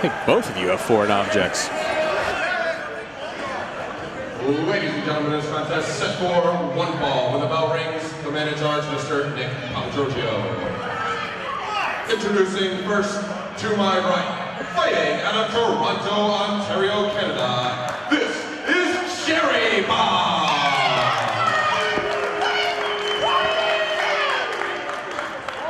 think both of you have foreign objects. Ladies and gentlemen, this contest set for one fall. When the bell rings, the man in charge, Mr. Nick Giorgio. Introducing first to my right, fighting out of Toronto, Ontario, Canada, this is Cherry Bomb.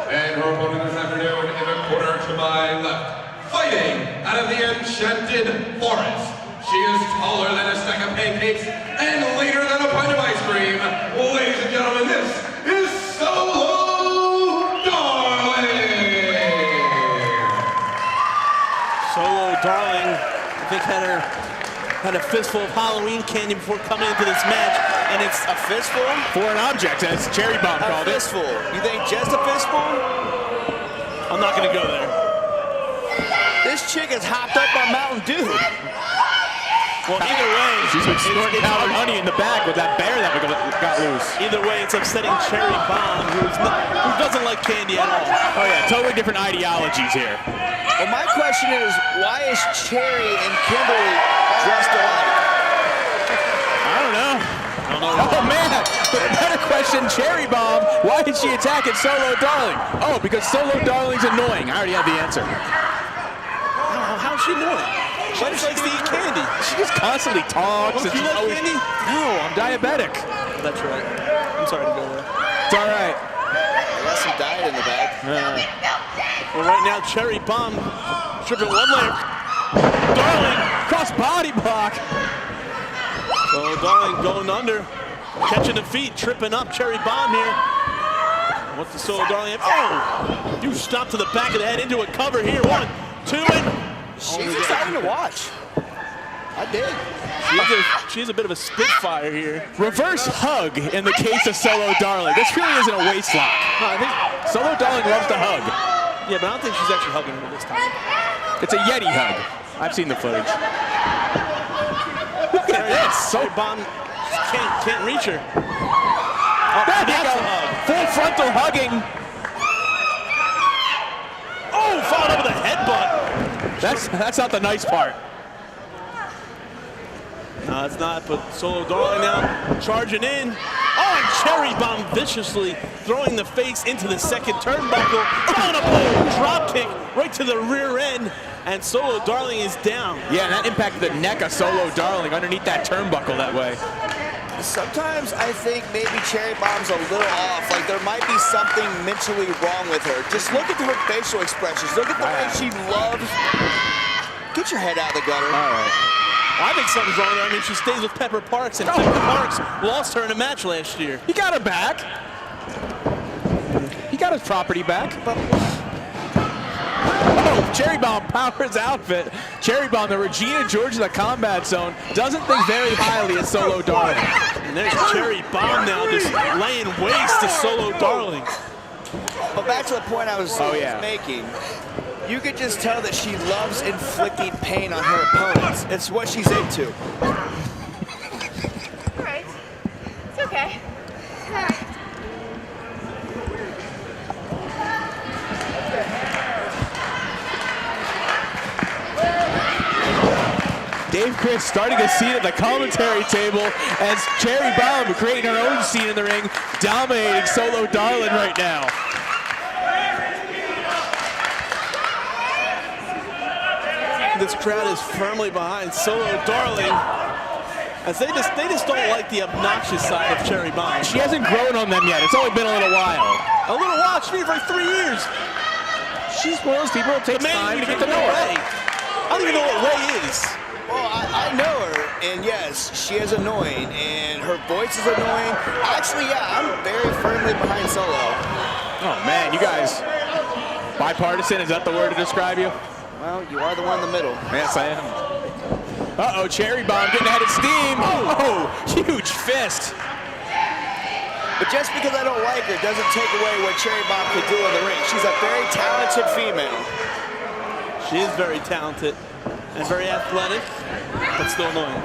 And her opponent this afternoon in the corner to my left, fighting out of the Enchanted Forest. She is taller than a stack of pancakes and leaner than a pint of ice cream. Ladies and gentlemen, this is Solo Darling. Solo Darling, I think had a fistful of Halloween candy before coming into this match, and it's a fistful? Foreign object, as Cherry Bomb called it. A fistful. You think just a fistful? I'm not gonna go there. This chick is hopped up on Mountain Dew. Well, either way, she's been snorting powdered honey in the bag with that bear that got loose. Either way, it's upsetting Cherry Bomb, who doesn't like candy at all. Oh yeah, totally different ideologies here. Well, my question is, why is Cherry and Kimberly dressed alike? I don't know. Oh man, the better question, Cherry Bomb, why is she attacking Solo Darling? Oh, because Solo Darling's annoying. I already have the answer. How's she annoying? She just likes to eat candy. She just constantly talks. Don't you like candy? No, I'm diabetic. That's right. I'm sorry to go there. It's all right. I got some diet in the bag. Well, right now, Cherry Bomb tripping one layer. Darling, cross body block. So Darling going under, catching the feet, tripping up Cherry Bomb here. What's the Solo Darling? Oh! You stop to the back of the head into a cover here. 1, 2, and she's exciting to watch. I did. She's a bit of a spitfire here. Reverse hug in the case of Solo Darling. This really isn't a waist lock. No, I think Solo Darling loves to hug. Yeah, but I don't think she's actually hugging her this time. It's a Yeti hug. I've seen the footage. Look at this. Cherry Bomb can't reach her. Oh, there you go. Full frontal hugging. Oh, followed up with a headbutt. That's not the nice part. No, it's not, but Solo Darling now charging in. Oh, and Cherry Bomb viciously throwing the face into the second turnbuckle. Following up with a drop kick right to the rear end, and Solo Darling is down. Yeah, and that impacted the neck of Solo Darling underneath that turnbuckle that way. Sometimes I think maybe Cherry Bomb's a little off. Like there might be something mentally wrong with her. Just look at her facial expressions. Look at the way she loves. Get your head out of the gutter. All right. I think something's wrong there. I mean, she stays with Pepper Parks, and Pepper Parks lost her in a match last year. He got her back. He got his property back. Oh, Cherry Bomb powers outfit. Cherry Bomb, the Regina George of the combat zone, doesn't think very highly of Solo Darling. And there's Cherry Bomb now just laying waste to Solo Darling. But back to the point I was making. You could just tell that she loves inflicting pain on her opponents. It's what she's into. All right. It's okay. Dave Chris starting a seat at the commentary table as Cherry Bomb creating her own scene in the ring, dominating Solo Darling right now. This crowd is firmly behind Solo Darling, as they just don't like the obnoxious side of Cherry Bomb. She hasn't grown on them yet. It's only been a little while. A little while? She's been for like 3 years. She's one of those people that takes time to get to know her. Ray. I don't even know what Ray is. Well, I know her, and yes, she is annoying, and her voice is annoying. Actually, yeah, I'm very firmly behind Solo. Oh man, you guys, bipartisan, is that the word to describe you? Well, you are the one in the middle. Yes, I am. Uh-oh, Cherry Bomb getting ahead of steam. Oh, huge fist. But just because I don't like her doesn't take away what Cherry Bomb could do in the ring. She's a very talented female. She is very talented and very athletic, but still annoying.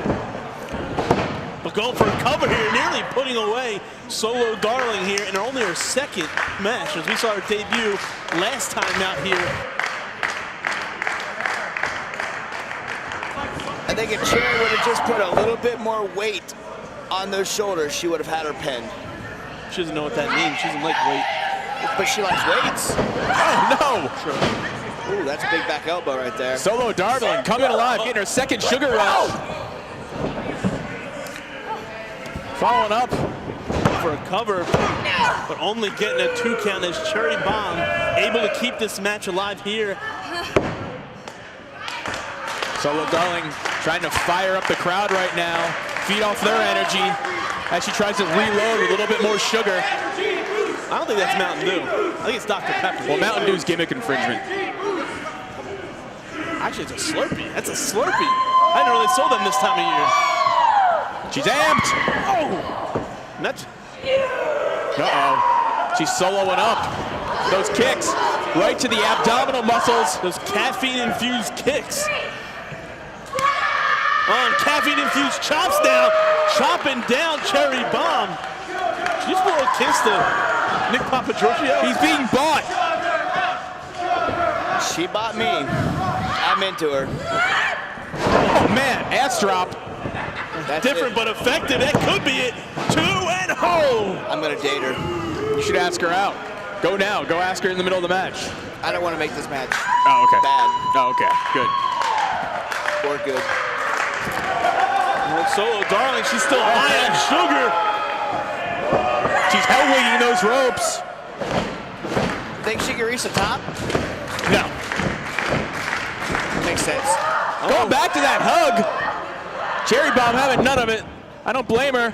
But going for a cover here, nearly putting away Solo Darling here in only her second match, as we saw her debut last time out here. I think if Cherry would have just put a little bit more weight on those shoulders, she would have had her pinned. She doesn't know what that means. She doesn't like weight. But she likes weights. Oh, no! Sure. Ooh, that's a big back elbow right there. Solo Darling coming alive, getting her second sugar rush. Following up. For a cover, but only getting a 2 count as Cherry Bomb able to keep this match alive here. Solo Darling trying to fire up the crowd right now, feed off their energy as she tries to reload with a little bit more sugar. I don't think that's Mountain Dew. I think it's Dr. Pepper. Well, Mountain Dew's gimmick infringement. Actually, it's a Slurpee. That's a Slurpee. I didn't know they sold them this time of year. She's amped. Oh! And that's... Uh-oh. She's soloing up. Those kicks right to the abdominal muscles. Those caffeine-infused kicks. On caffeine-infused chops now. Chopping down Cherry Bomb. She just a little kiss to Nick Papadrocio. He's being bought. She bought me. I'm into her. Oh, man. Ass drop. That's different it. but effective. That could be it. 2 and home. I'm going to date her. You should ask her out. Go now. Go ask her in the middle of the match. I don't want to make this match Oh, okay. bad Oh, okay. Good. or good. Well, Solo Darling, she's still high on sugar. She's hell-winging those ropes. Think she can reach the top? No. Makes sense. Going back to that hug. Cherry Bomb having none of it. I don't blame her.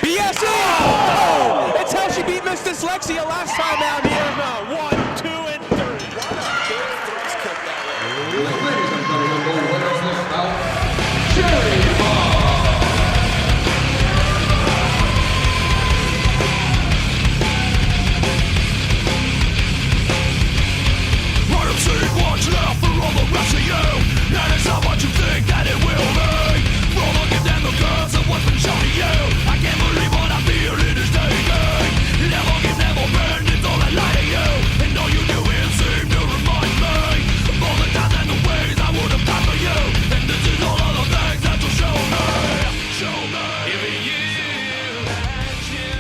BSE! Oh! It's how she beat Miss Dyslexia last time out here. 1, 2, and 3. Ladies and gentlemen, the winner of this bout, Cherry Bomb. Watch out for all the rest of you. That is not what you think that it will be. Roll looking down the curves of what's been shown to you. I can't believe what I feel it is taking. Never give, never bend, it's all I lie to you. And all you do is seem to remind me of all the times and the ways I would have done for you. And this is all of the things that you'll show me. Show me. Giving you and you.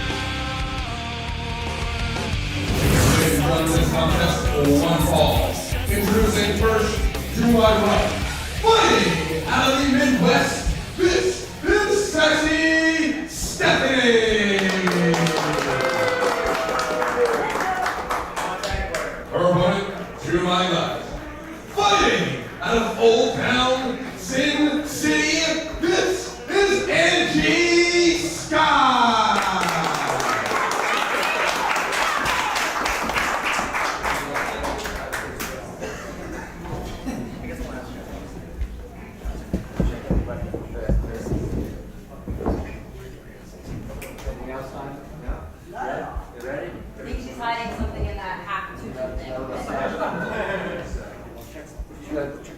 Ladies and gentlemen, this contest for one fall. Introducing first, to my right, fighting out of the Midwest, this is Sassy Stephanie. Her opponent, to my left, fighting out of Old Town Sin City, this is Angie Sky.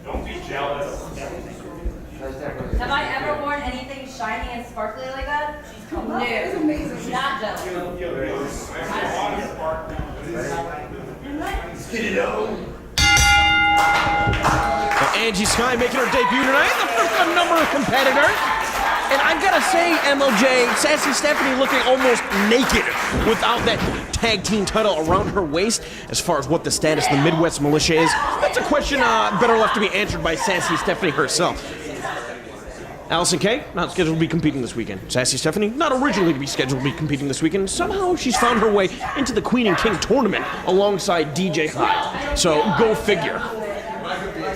Don't be jealous. Have I ever worn anything shiny and sparkly like that? No. It's amazing. Not jealous. Let's get it on. Angie Sky making her debut tonight, the first of a number of competitors. And I've got to say, MLJ, Sassy Stephanie looking almost naked without that tag team title around her waist. As far as what the status of the Midwest Militia is, that's a question better left to be answered by Sassy Stephanie herself. Allysin Kay, not scheduled to be competing this weekend. Sassy Stephanie, not originally to be scheduled to be competing this weekend. Somehow she's found her way into the Queen and King tournament alongside DJ Hyde. So go figure.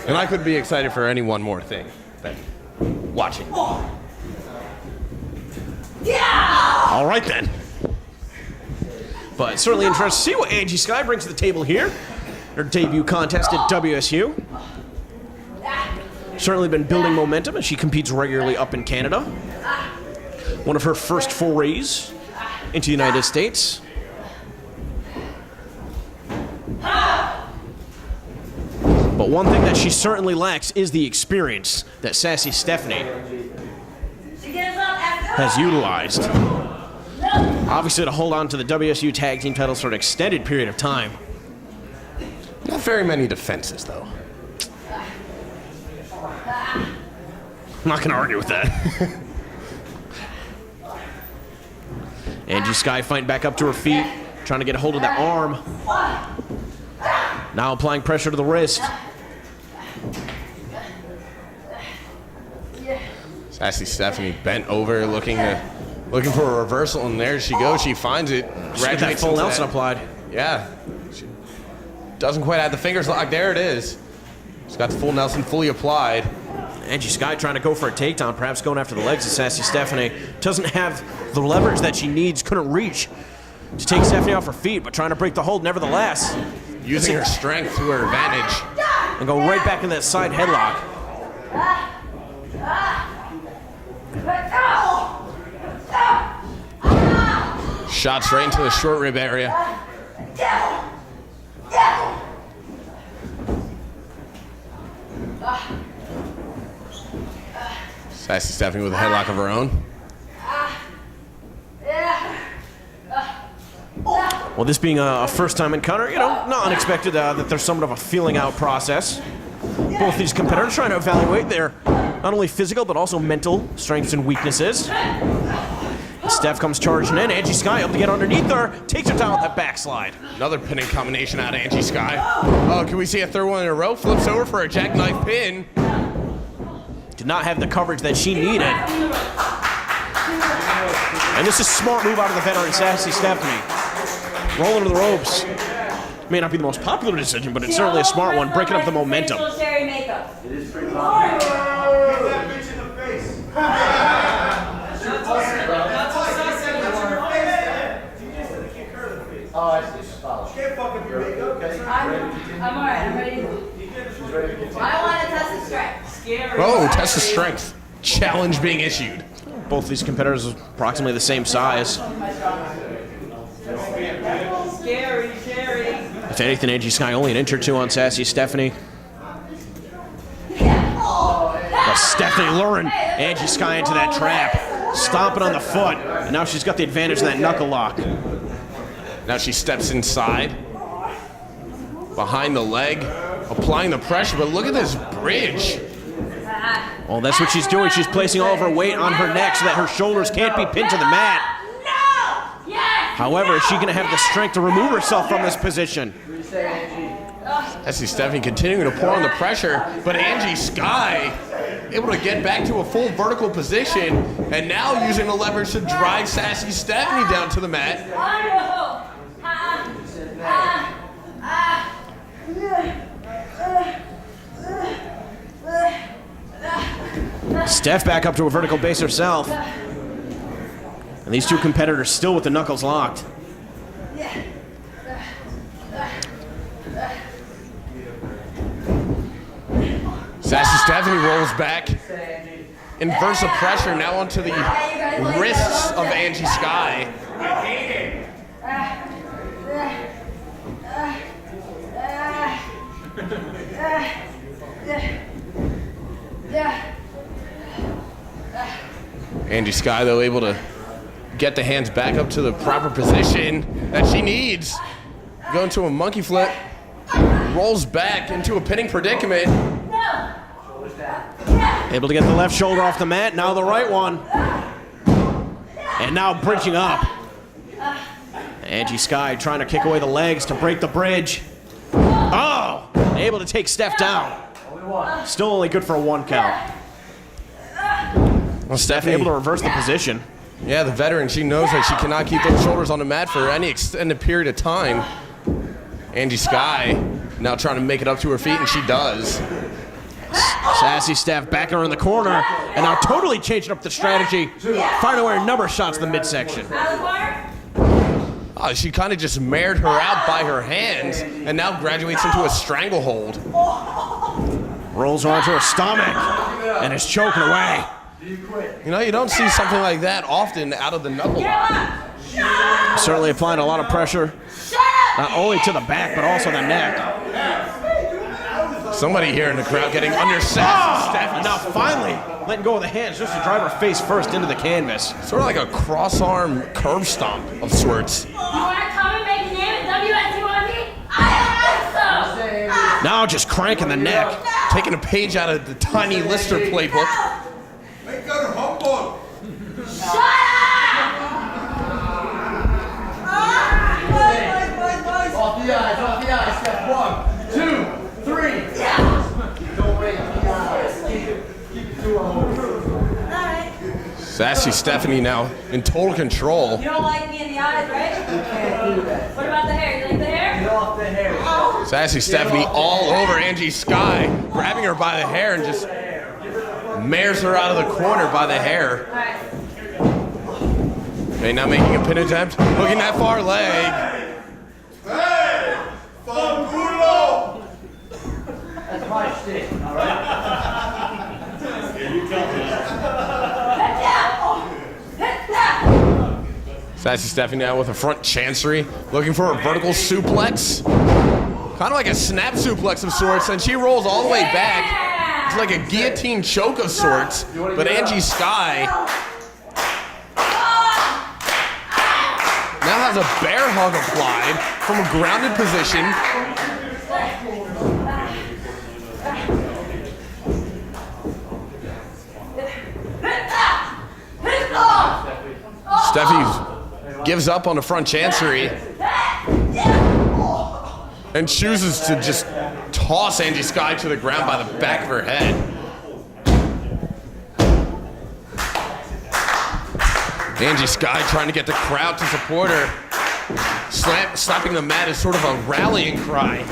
And I could be excited for any one more thing than watching. Yeah! All right then. But certainly interested to see what Angie Sky brings to the table here. Her debut contest at WSU. Certainly been building momentum as she competes regularly up in Canada. One of her first forays into the United States. But one thing that she certainly lacks is the experience that Sassy Stephanie has utilized. Obviously to hold on to the WSU tag team titles for an extended period of time. Not very many defenses, though. I'm not going to argue with that. Angie Sky fighting back up to her feet, trying to get a hold of that arm. Now applying pressure to the wrist. Sassy Stephanie bent over, looking for a reversal, and there she goes. She finds it. Get that full Nelson applied. Yeah. She doesn't quite have the fingers locked. There it is. She's got the full Nelson fully applied. Angie Sky trying to go for a takedown, perhaps going after the legs of Sassy Stephanie. Doesn't have the leverage that she needs, couldn't reach to take Stephanie off her feet, but trying to break the hold nevertheless. Using her strength to her advantage. And go right back in that side headlock. Shot straight into the short rib area. Sassy Stephanie with a headlock of her own. Well, this being a first-time encounter, you know, not unexpected that there's somewhat of a feeling out process. Both these competitors trying to evaluate their not only physical but also mental strengths and weaknesses. Steph comes charging in. Angie Sky able to get underneath her, takes her down with that backslide. Another pinning combination out of Angie Sky. Oh, can we see a third one in a row? Flips over for a jackknife pin. Did not have the coverage that she needed. And this is a smart move out of the veteran Sassy Stephanie. Rolling to the ropes. May not be the most popular decision, but it's certainly a smart one, breaking up the momentum. It is pretty popular. Get that bitch in the face. Oh, I see. She can't fucking be made up. I'm alright, I'm ready. She's ready to get I want to test the strength. Scary. Oh, test of strength. Challenge being issued. Both these competitors are approximately the same size. Scary. If anything, Angie Sky only an inch or two on Sassy Stephanie. But Stephanie luring Angie Sky into that trap, stomping on the foot, and now she's got the advantage of that knuckle lock. Now she steps inside, behind the leg, applying the pressure, but look at this bridge. Well, that's what she's doing. She's placing all of her weight on her neck so that her shoulders can't be pinned to the mat. However, is she going to have the strength to remove herself from this position? Sassy Stephanie continuing to pour on the pressure, but Angie Sky able to get back to a full vertical position, and now using the leverage to drive Sassy Stephanie down to the mat. Steph back up to a vertical base herself. And these two competitors still with the knuckles locked. Sassy Stephanie rolls back. Inverse of pressure now onto the wrists of Angie Sky. Angie Sky, though, able to get the hands back up to the proper position that she needs. Go into a monkey flip, rolls back into a pinning predicament. Able to get the left shoulder off the mat, now the right one. And now bridging up. Angie Sky trying to kick away the legs to break the bridge. Oh! Able to take Steph down. Still only good for a 1 count. Well, Steph able to reverse the position. Yeah, the veteran, she knows that she cannot keep those shoulders on the mat for any extended period of time. Angie Sky now trying to make it up to her feet, and she does. Sassy Steph back her in the corner, and now totally changing up the strategy. Finding away a number of shots in the midsection. Oh, she kind of just mared her out by her hands, and now graduates into a stranglehold. Rolls her onto her stomach, and is choking away. You know, you don't see something like that often out of the knuckle lock. Certainly applying a lot of pressure, not only to the back, but also the neck. Somebody here in the crowd getting under Sassy Stephanie. And now finally letting go of the hands just to drive her face first into the canvas. Sort of like a cross-arm curb stomp of sorts. You want to come and make a name at WSUMB? I am so. Now just cranking the neck. Taking a page out of the tiny Lister playbook. Sassy Stephanie now in total control. You don't like me in the eyes, right? What about the hair? You like the hair? Get off the hair. Sassy Stephanie all over Angie Sky, grabbing her by the hair and just mares her out of the corner by the hair. All right. Okay, now making a pin attempt, hooking that far leg. Hey! Fanculo! That's my shit, all right? Sassy Stephanie now with a front chancery, looking for a vertical suplex. Kind of like a snap suplex of sorts, and she rolls all the way back. It's like a guillotine choke of sorts, but Angie Sky now has a bear hug applied from a grounded position. Steffi gives up on the front chancery and chooses to just toss Angie Sky to the ground by the back of her head. Angie Sky trying to get the crowd to support her. Slapping the mat is sort of a rallying cry.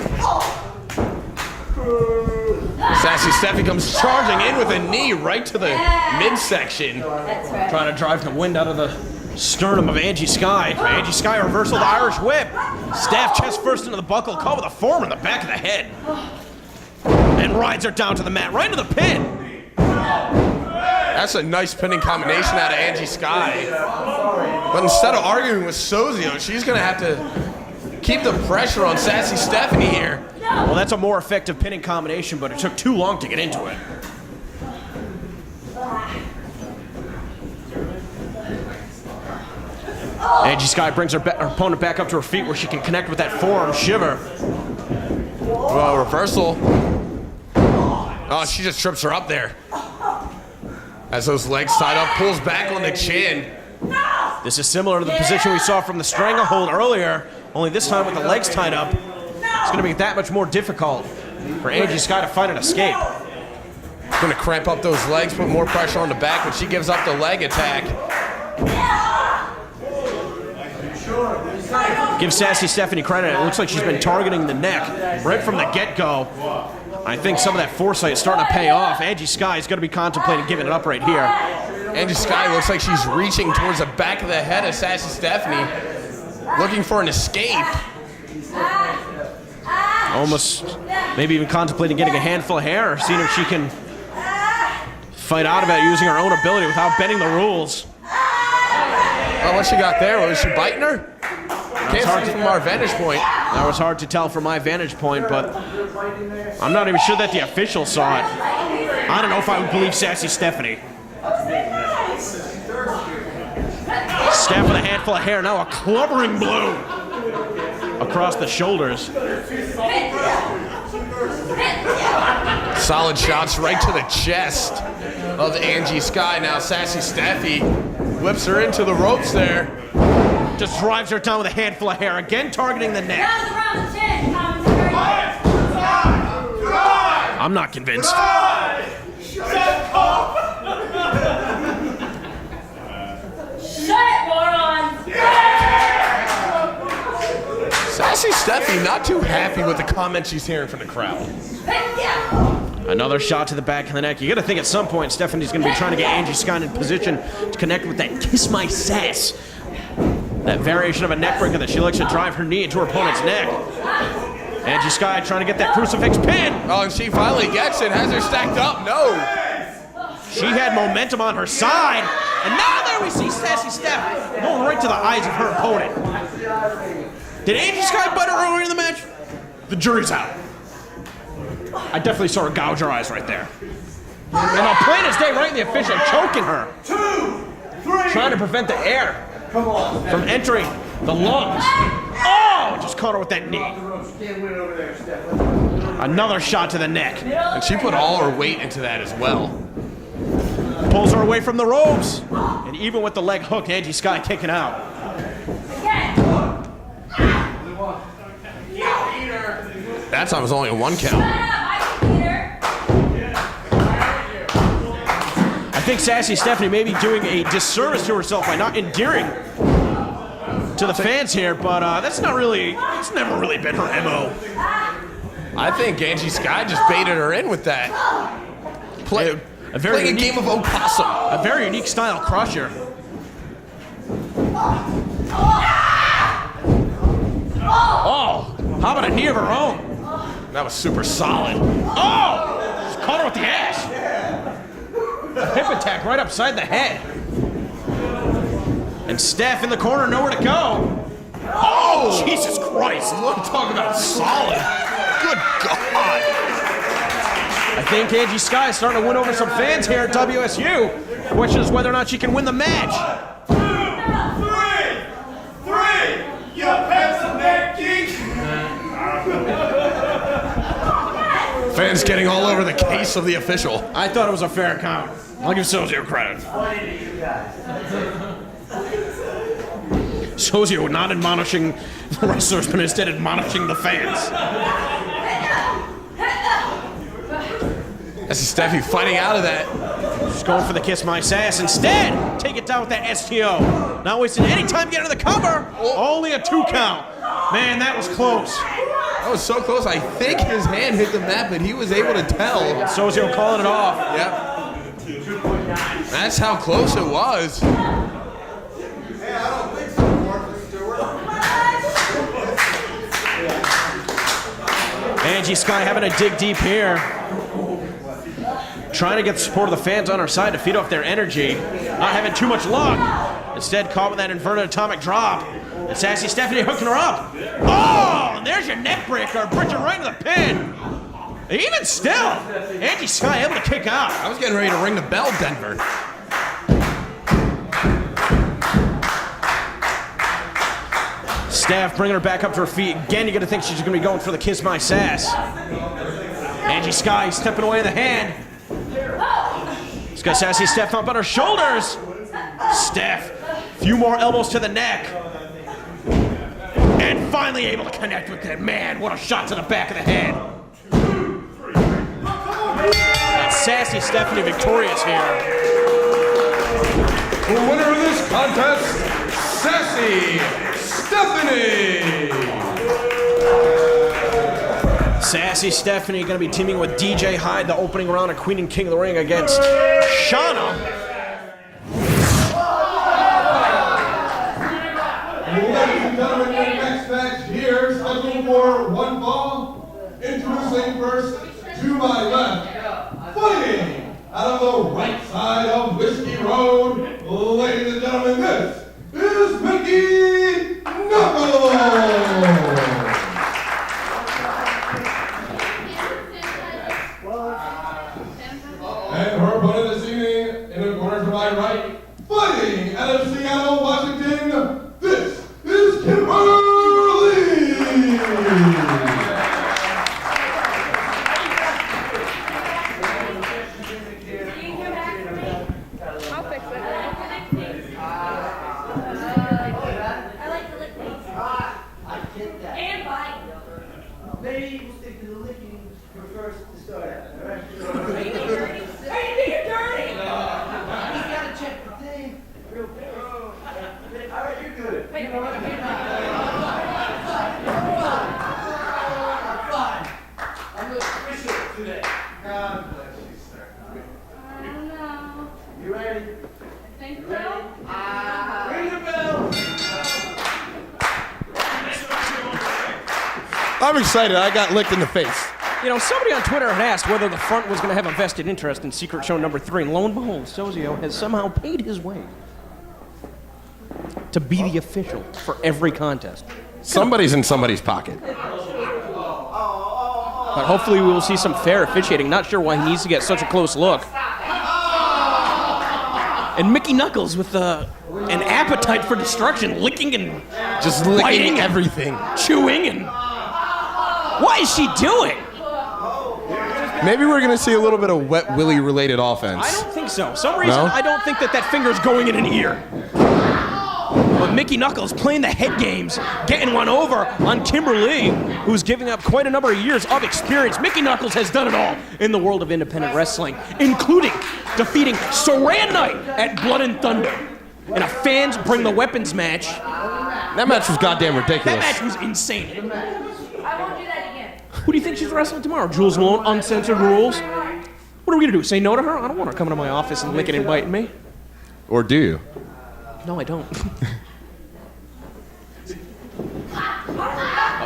Sassy Steffi comes charging in with a knee right to the midsection. That's right. Trying to drive the wind out of the sternum of Angie Sky. Angie Sky reversal the Irish whip. Staff chest first into the buckle, caught with a form in the back of the head. And rides her down to the mat, right into the pin. That's a nice pinning combination out of Angie Sky. But instead of arguing with Sozio, she's going to have to keep the pressure on Sassy Stephanie here. Well, that's a more effective pinning combination, but it took too long to get into it. Angie Sky brings her opponent back up to her feet where she can connect with that forearm shiver. Well, reversal. Oh, she just trips her up there. As those legs tied up, pulls back on the chin. This is similar to the position we saw from the stranglehold earlier, only this time with the legs tied up. It's going to make that much more difficult for Angie Sky to find an escape. Going to cramp up those legs, put more pressure on the back, but she gives up the leg attack. Give Sassy Stephanie credit. It looks like she's been targeting the neck right from the get-go. I think some of that foresight is starting to pay off. Angie Sky is going to be contemplating giving it up right here. Angie Sky looks like she's reaching towards the back of the head of Sassy Stephanie, looking for an escape. Almost, maybe even contemplating getting a handful of hair, or seeing if she can fight out of it using her own ability without bending the rules. Well, what she got there? Was she biting her? Can't see from our vantage point. That was hard to tell from my vantage point, but I'm not even sure that the official saw it. I don't know if I would believe Sassy Stephanie. Staff with a handful of hair, now a clubbering blow across the shoulders. Solid shots right to the chest of Angie Sky. Now Sassy Steffi whips her into the ropes there. Just drives her down with a handful of hair, again targeting the neck. I'm not convinced. Sassy Steffi not too happy with the comments she's hearing from the crowd. Another shot to the back of the neck. You gotta think at some point Stephanie's gonna be trying to get Angie Sky in position to connect with that kiss my sass. That variation of a neck breaker that she likes to drive her knee into her opponent's neck. Angie Sky trying to get that crucifix pin. Oh, and she finally gets it, has her stacked up. No. She had momentum on her side. And now there we see Sassy Steph going right to the eyes of her opponent. Did Angie Sky bite her earlier in the match? The jury's out. I definitely saw her gouge her eyes right there. And on plain as day, right in the official, choking her. 2, 3. Trying to prevent the air from entering the lungs. Oh, just caught her with that knee. Another shot to the neck. And she put all her weight into that as well. Pulls her away from the ropes. And even with the leg hook, Angie Sky kicking out. That time was only a 1 count. I think Sassy Stephanie may be doing a disservice to herself by not endearing to the fans here, but that's never really been her MO. I think Angie Sky just baited her in with that. Playing a game of opossum. A very unique style crusher. Oh, how about a knee of her own? That was super solid. Oh, just caught her with the ass. A hip attack right upside the head. And Steph in the corner, nowhere to go. Oh, Jesus Christ. Look, talk about solid. Good God. I think Angie Sky is starting to win over some fans here at WSU. The question is whether or not she can win the match. 2, 3, you pencil neck geek. Fans getting all over the case of the official. I thought it was a fair count. I'll give Sozio credit. Sozio not admonishing the wrestlers, but instead admonishing the fans. That's Steffi fighting out of that. Just going for the kiss my sass. Instead, take it down with that STO. Not wasting any time getting to the cover. Only a 2 count. Man, that was close. That was so close. I think his hand hit the mat, but he was able to tell. Sozio calling it off. Yep. That's how close it was. Hey, I don't think so, Martha Stewart. Angie Sky having to dig deep here. Trying to get the support of the fans on her side to feed off their energy. Not having too much luck. Instead, caught with that inverted atomic drop. And Sassy Stephanie hooking her up. Oh, and there's your neck breaker. Bridging right to the pin. Even still, Angie Sky able to kick out. I was getting ready to ring the bell, Denver. Steph bringing her back up to her feet. Again, you're going to think she's going to be going for the kiss my sass. Angie Sky stepping away in the hand. She's got Sassy Steph up on her shoulders. Steph, a few more elbows to the neck. And finally able to connect with it. Man, what a shot to the back of the head. And Sassy Stephanie victorious here. The winner of this contest, Sassy Stephanie. Sassy Stephanie going to be teaming with DJ Hyde, the opening round of Queen and King of the Ring against Shauna. Ladies and gentlemen, the next match here, scheduled for 1 fall. Introducing first, to my left, fighting out of the right side of Whiskey Road. Ladies and gentlemen, this is Mickey Knuckles. And her opponent this evening, in the corner to my right, fighting out of Seattle, Washington, this is Kimberly! I'll fix it. I like to lick things. I get that. And bite. Maybe we'll stick to the licking first to start out, all right? Are you being dirty? Are you being dirty? You gotta check the thing real quick. All right, you're good. Wait, You know what? wait, wait. I'm fine. I'm the official today. God bless you, sir. I don't know. You ready? Think so? Ring the bell. I'm excited. I got licked in the face. You know, somebody on Twitter had asked whether the front was going to have a vested interest in Secret Show number 3, and lo and behold, Sozio has somehow paid his way to be the official for every contest. Somebody's in somebody's pocket. But hopefully we will see some fair officiating. Not sure why he needs to get such a close look. And Mickey Knuckles with an appetite for destruction, licking and Just licking biting and everything. chewing and... What is she doing? Maybe we're gonna see a little bit of Wet Willy related offense. I don't think so. For some reason, No? I don't think that finger's going in an ear. But Mickey Knuckles playing the head games, getting one over on Kimberly, who's giving up quite a number of years of experience. Mickey Knuckles has done it all in the world of independent wrestling, including defeating Saran Knight at Blood and Thunder in a fans bring the weapons match. That match was goddamn ridiculous. That match was insane. I won't do that again. Who do you think she's wrestling tomorrow? Jules Malone, Uncensored Rules. What are we gonna do? Say no to her? I don't want her coming to my office and licking and biting me. Or do you? No, I don't.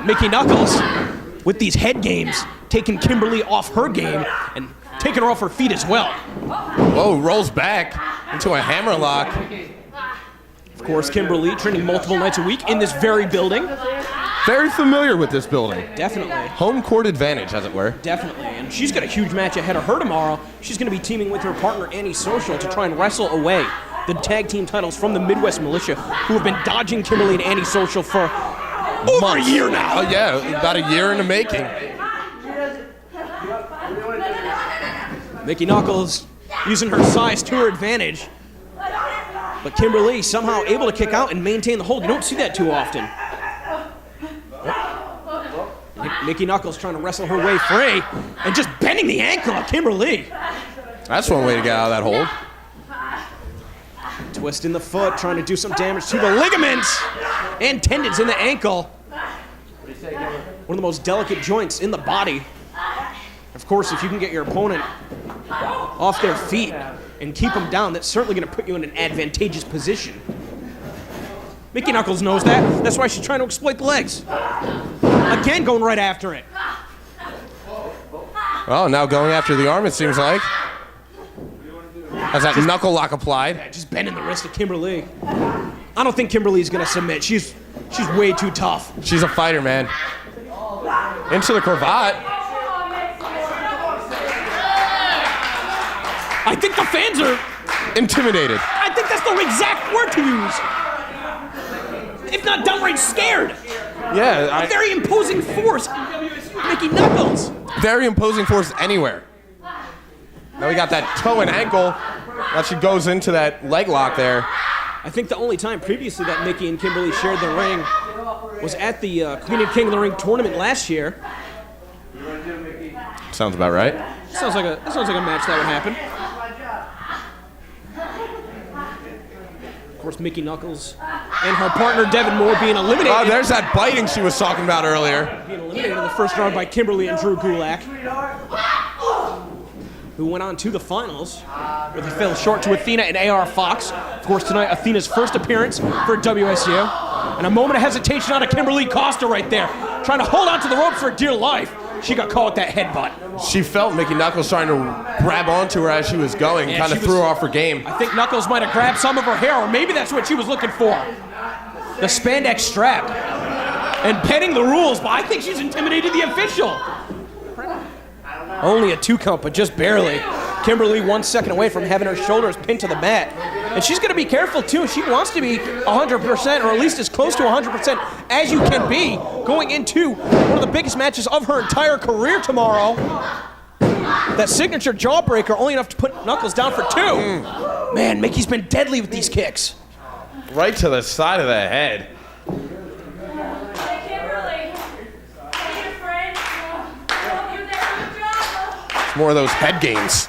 Mickey Knuckles, with these head games, taking Kimberly off her game and taking her off her feet as well. Whoa, rolls back into a hammerlock. Of course, Kimberly training multiple nights a week in this very building. Very familiar with this building. Definitely. Home court advantage, as it were. Definitely. And she's got a huge match ahead of her tomorrow. She's going to be teaming with her partner, Annie Social, to try and wrestle away the tag team titles from the Midwest Militia, who have been dodging Kimberly and Annie Social for over a year now. Oh, yeah, about a year in the making. Mickey Knuckles using her size to her advantage. But Kimberly somehow able to kick out and maintain the hold. You don't see that too often. Mickey Knuckles trying to wrestle her way free and just bending the ankle of Kimberly. That's one way to get out of that hold. Twisting the foot, trying to do some damage to the ligaments and tendons in the ankle. One of the most delicate joints in the body. Of course, if you can get your opponent off their feet and keep them down, that's certainly going to put you in an advantageous position. Mickey Knuckles knows that. That's why she's trying to exploit the legs. Again, going right after it. Oh, now going after the arm, it seems like. Has that knuckle lock applied? Yeah, just bending the wrist of Kimberly. I don't think Kimberly's going to submit. She's way too tough. She's a fighter, man. Into the cravat. I think the fans are intimidated. I think that's the exact word to use. If not downright scared. Yeah. A very imposing force. Mickey Knuckles. Very imposing force anywhere. Now we got that toe and ankle. That she goes into that leg lock there. I think the only time previously that Mickey and Kimberly shared the ring was at the Queen and King of the Ring tournament last year. Sounds about right. Sounds like a match that would happen. Of course, Mickey Knuckles and her partner Devin Moore being eliminated. Oh, there's that biting she was talking about earlier. Being eliminated in the first round by Kimberly and Drew Gulak, who went on to the finals, where they fell short to Athena and AR Fox. Of course, tonight, Athena's first appearance for WSU. And a moment of hesitation out of Kimberly Costa right there, trying to hold on to the ropes for dear life. She got caught with that headbutt. She felt Mickey Knuckles trying to grab onto her as she was going, kind of threw her off her game. I think Knuckles might have grabbed some of her hair, or maybe that's what she was looking for. The spandex strap. And bending the rules, but I think she's intimidated the official. Only a 2 count, but just barely. Kimberly 1 second away from having her shoulders pinned to the mat. And she's going to be careful, too. She wants to be 100%, or at least as close to 100% as you can be, going into one of the biggest matches of her entire career tomorrow. That signature jawbreaker, only enough to put Knuckles down for 2. Man, Mickey's been deadly with these kicks. Right to the side of the head. It's more of those head games.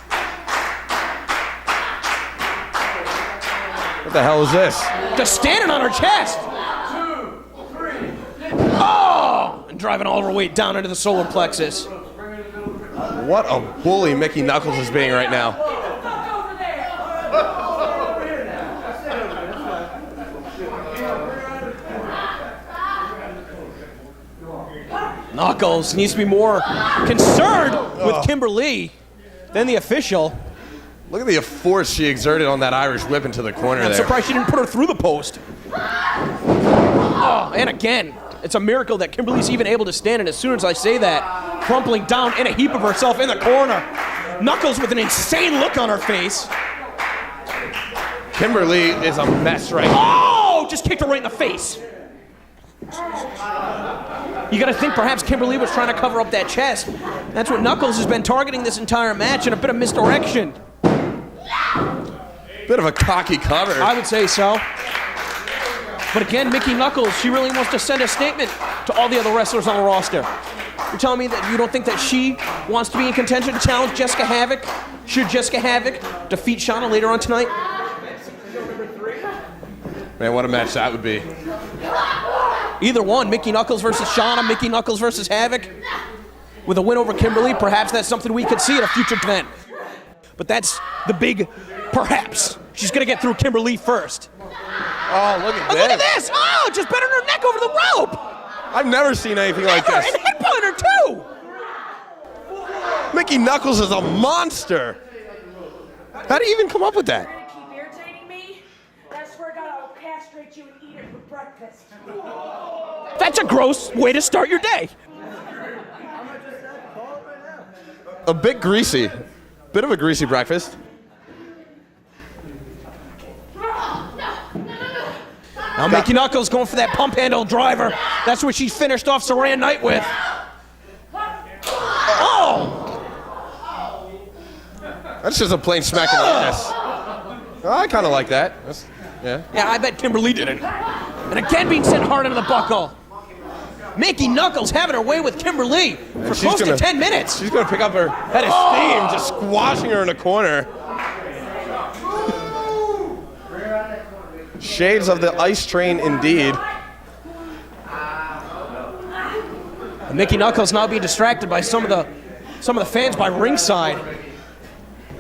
What the hell is this? Just standing on her chest. 2, 3. Oh! And driving all her weight down into the solar plexus. What a bully Mickey Knuckles is being right now. Knuckles needs to be more concerned with Kimberly than the official. Look at the force she exerted on that Irish whip into the corner there. I'm surprised she didn't put her through the post. Oh, and again, it's a miracle that Kimberly's even able to stand, and as soon as I say that, crumpling down in a heap of herself in the corner. Knuckles with an insane look on her face. Kimberly is a mess right now. Oh, just kicked her right in the face. You gotta think perhaps Kimberly was trying to cover up that chest. That's what Knuckles has been targeting this entire match, and a bit of misdirection. Bit of a cocky cover. I would say so. But again, Mickey Knuckles, she really wants to send a statement to all the other wrestlers on the roster. You're telling me that you don't think that she wants to be in contention to challenge Jessica Havoc? Should Jessica Havoc defeat Shauna later on tonight? Man, what a match that would be. Either one, Mickey Knuckles versus Shauna, Mickey Knuckles versus Havoc. With a win over Kimberly, perhaps that's something we could see at a future event. But that's the big perhaps. She's going to get through Kimberly first. Oh, look at this. Look at this! Oh, just bending her neck over the rope! I've never seen anything like this. And headbutting her too! Mickey Knuckles is a monster. How do you even come up with that? Keep irritating me? I swear to God, I'll castrate you and eat it for breakfast. That's a gross way to start your day. A bit greasy. Bit of a greasy breakfast. Now Mickey Knuckles going for that pump handle driver. That's what she finished off Saran Knight with. Oh! That's just a plain smack in the ass. Oh, I kind of like that. Yeah, I bet Kimberly did it. And again being sent hard into the buckle. Mickey Knuckles having her way with Kimberly for close to 10 minutes. She's going to pick up her head of steam, just squashing her in the corner. Shades of the ice train indeed. And Mickey Knuckles now being distracted by some of the fans by ringside.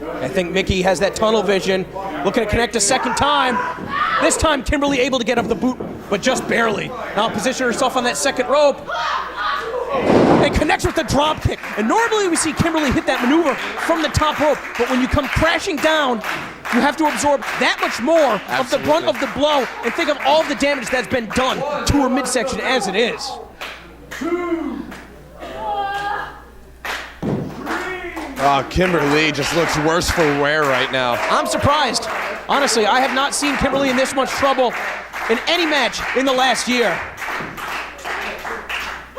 I think Mickey has that tunnel vision, looking to connect a second time. This time Kimberly able to get up the boot, but just barely. Now position herself on that second rope. And connects with the drop kick. And normally we see Kimberly hit that maneuver from the top rope, but when you come crashing down, you have to absorb that much more of the brunt of the blow and think of all the damage that's been done to her midsection as it is. Oh, Kimberly just looks worse for wear right now. I'm surprised. Honestly, I have not seen Kimberly in this much trouble in any match in the last year.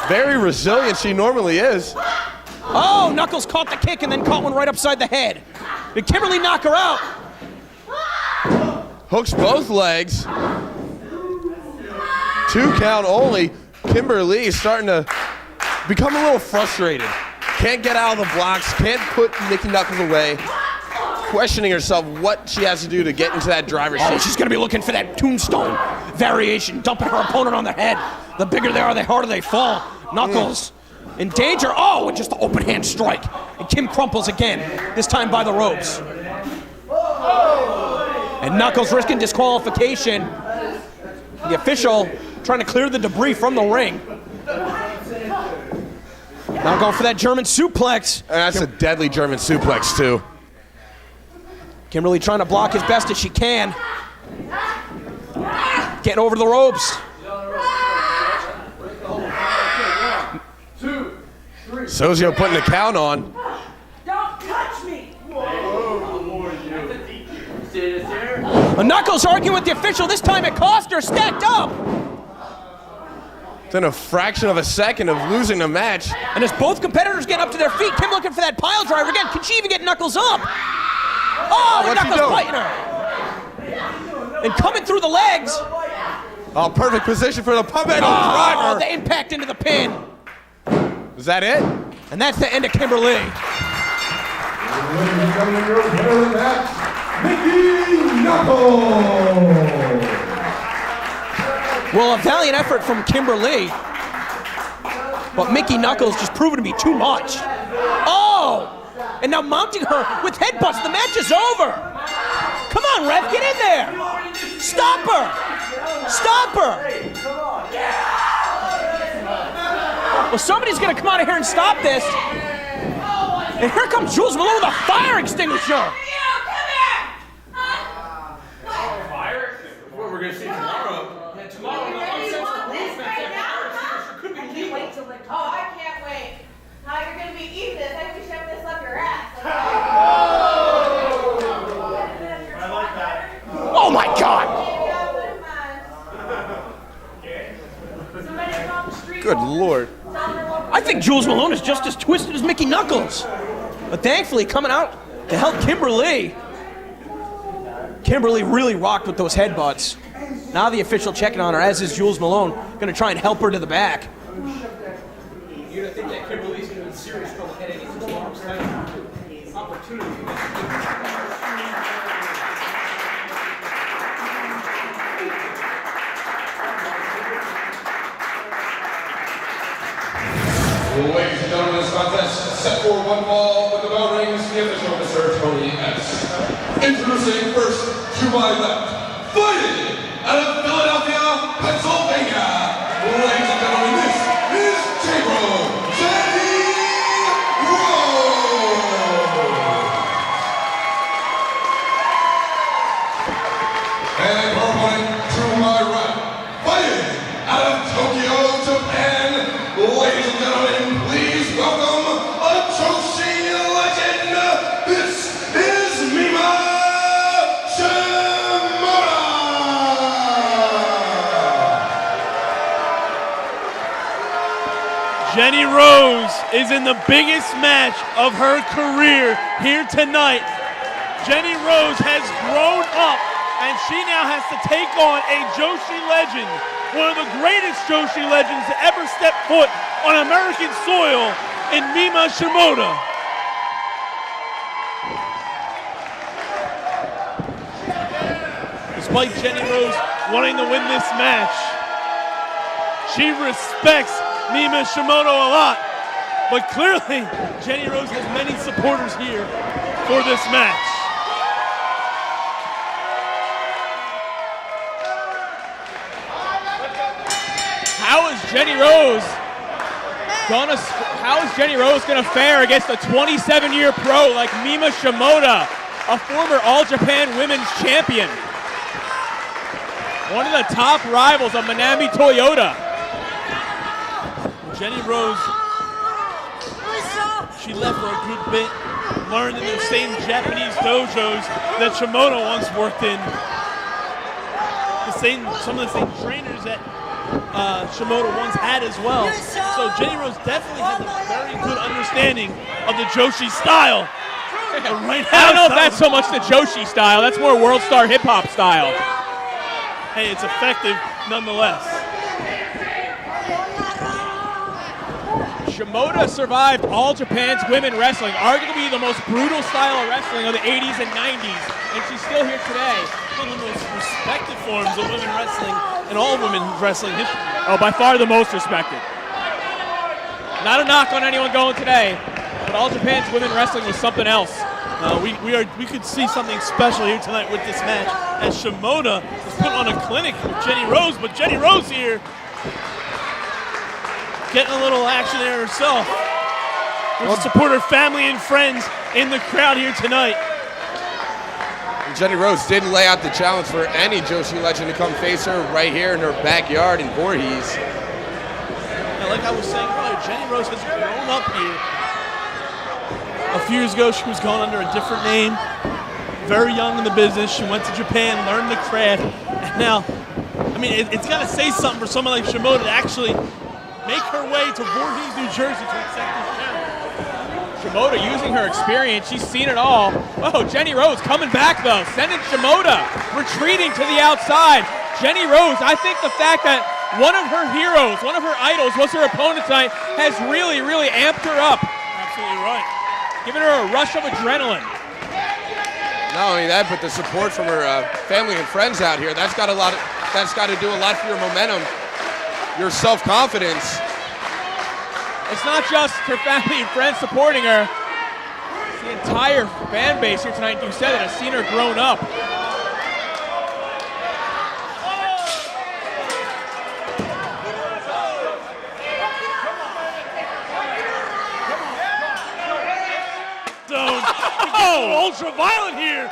Very resilient she normally is. Oh, Knuckles caught the kick and then caught one right upside the head. Did Kimberly knock her out? Hooks both legs. 2 count only. Kimberly is starting to become a little frustrated. Can't get out of the blocks, can't put Mickey Knuckles away. Questioning herself what she has to do to get into that driver's seat. Oh, she's gonna be looking for that tombstone variation, dumping her opponent on their head. The bigger they are, the harder they fall. Knuckles in danger. Oh, and just an open hand strike. And Kim crumples again, this time by the ropes. And Knuckles risking disqualification. The official trying to clear the debris from the ring. Now going for that German suplex. And that's a deadly German suplex too. Kimberly trying to block as best as she can. Getting over the ropes. Sozio putting the count on. Don't touch me! Knuckles arguing with the official. This time it cost her, stacked up. Within a fraction of a second of losing the match. And as both competitors get up to their feet, Kim looking for that pile driver again. Can she even get Knuckles up? Oh, and Knuckles fighting her. And coming through the legs. Oh, perfect position for the pump handle driver. The impact into the pin. Is that it? And that's the end of Kimberly. Well, a valiant effort from Kimberly. But Mickey Knuckles just proven to be too much. Oh! And now mounting her with headbutts. The match is over. Come on, ref, get in there. Stop her. Stop her. Well, somebody's going to come out of here and stop this. And here comes Jules Malone with a fire extinguisher. What we're going to see tomorrow. Oh, I can't wait. How you're going to be eating this? I think we shove this up your ass. Oh my God! Good Lord. I think Jules Malone is just as twisted as Mickey Knuckles. But thankfully coming out to help Kimberly. Kimberly really rocked with those headbutts. Now the official checking on her, as is Jules Malone, going to try and help her to the back. You're gonna think that Kimberly's gonna be in serious trouble heading into tomorrow's opportunity. Ladies and gentlemen, this contest set for one fall with the bell rings, the official Mr. Tony S. Introducing first to my left, fighting out of Philadelphia, Pennsylvania. Ladies and gentlemen, this is Jenny Rose. And her opponent to my right, fighting out of Tokyo, Japan. Ladies and gentlemen, please welcome a Joshi legend. This is Mima Shimoda. Jenny Rose is in the biggest match of her career here tonight. Jenny Rose has grown up and she now has to take on a Joshi legend, one of the greatest Joshi legends to ever step foot on American soil in Mima Shimoda. Despite Jenny Rose wanting to win this match, she respects Mima Shimoda a lot, but clearly Jenny Rose has many supporters here for this match. How is Jenny Rose gonna fare against a 27-year pro like Mima Shimoda, a former All Japan Women's Champion? One of the top rivals of Manami Toyota. Jenny Rose, she left for a good bit, learned in the same Japanese dojos that Shimoda once worked in. Some of the same trainers that Shimoda once had as well. So Jenny Rose definitely has a very good understanding of the Joshi style. Right now, I don't know if that's so much the Joshi style. That's more World Star Hip Hop style. Hey, it's effective nonetheless. Shimoda survived All Japan's women wrestling, arguably the most brutal style of wrestling of the 80s and 90s, and she's still here today. One of the most respected forms of women wrestling in all women's wrestling history. Oh, by far the most respected. Not a knock on anyone going today, but All Japan's women wrestling was something else. We could see something special here tonight with this match, as Shimoda is putting on a clinic with Jenny Rose, but Jenny Rose here getting a little action there herself. We'll support her family and friends in the crowd here tonight. And Jenny Rose did lay out the challenge for any Joshi legend to come face her right here in her backyard in Voorhees. Now, like I was saying earlier, Jenny Rose has grown up here. A few years ago, she was going under a different name. Very young in the business. She went to Japan, learned the craft. And now, I mean, it's got to say something for someone like Shimoda to actually make her way to Voorhees, New Jersey to accept this challenge. Shimoda using her experience. She's seen it all. Oh, Jenny Rose coming back, though. Sending Shimoda retreating to the outside. Jenny Rose, I think the fact that one of her heroes, one of her idols was her opponent tonight has really, really amped her up. Absolutely right. Giving her a rush of adrenaline. Not only that, but the support from her family and friends out here. That's got to do a lot for your momentum, your self-confidence. It's not just her family and friends supporting her. It's the entire fan base here tonight, you said it, has seen her grown up. Ultra violent here.